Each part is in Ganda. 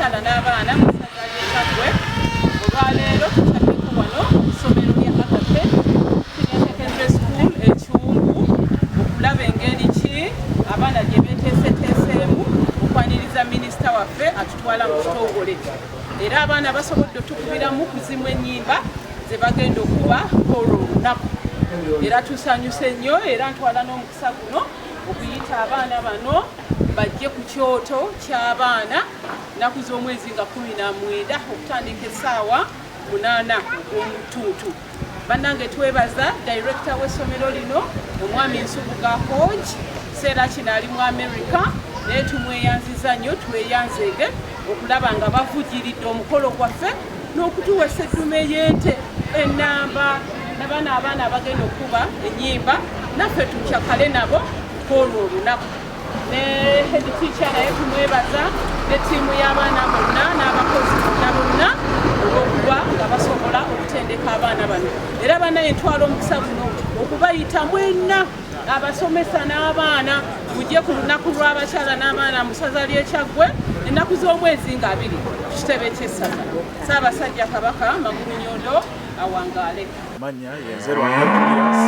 abakyala n'abaana mu ssaza ly'e Kyaggwe. Olwaleero tutaddeko wano ku ssomero lya Agape Christian Secondary School e Kyungu okulaba engeri ki abaana gye beeteeseteeseemu okwaniriza minisita waffe atutwala mu kitongole. Era abaana basobodde otukubiramu kuzimu ennyimba ze bagenda okuba olwo olunaku. Era tusanyuse nnyo era ntwala n'omukisa guno okuyita abaana bano bajje ku kyoto ky'abaana nnaku z'omwezi nga 19 okutandika essaawa 8 ogw'omutuutu. Bannange twebaza director w'essomero lino omwami Nsubuga Hodge, seera kino ali mu America, naye tumweyanziza nnyo tweyanzeege okulaba nga bavugiridde omukolo gwaffe n'okutuwa esseddume y'ente ennamba n'abaana abagenda okuba ennyimba naffe tukyakale nabo kwolwo olunaku. Ne head teacher naye tumwebaza ne ttiimu y'abaana bonna n'abakozi bonna olw'okuba nga basobola okutendeka abaana bano. Era bannaye ntwala omukisa guno okubayita mwenna abasomesa n'abaana mujje ku lunaku lw'abakyala n'abaana mu ssaza ly'e Kyaggwe ennaku z'omwezi nga 2 ku kitebe ky'essaza. Ssaabasajja Kabaka Magulu Nyondo awangaale. Manya Yenzerwa Julius,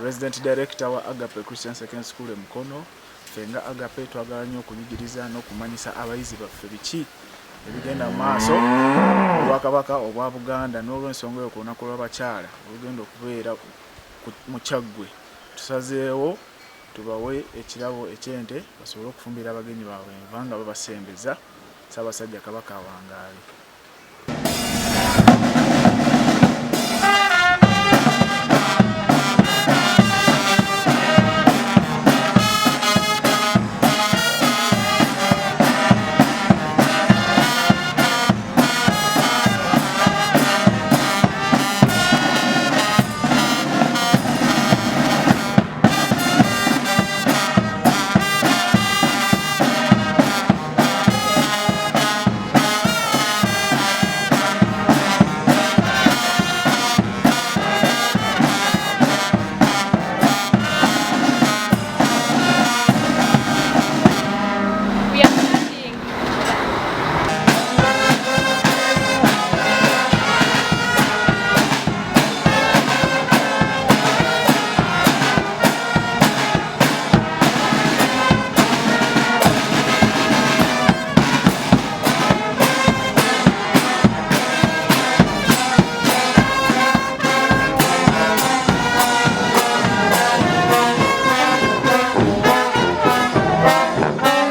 Resident Director wa Agape Christian Secondary School Mukono. Fenga Agape twagala nnyo okunyigiriza n'okumanyisa abayizi baffe biki ebigenda mu maaso obwakabaka obwa Buganda n'olw'ensonga yo ku lunaku lw'abakyala olugenda okubeera mu Kyaggwe. Tusazeewo tubawe ekirabo eky'ente basobole okufumbira abagenyi baabwe enva nga babasembeza. Ssaabasajja Kabaka awangaale.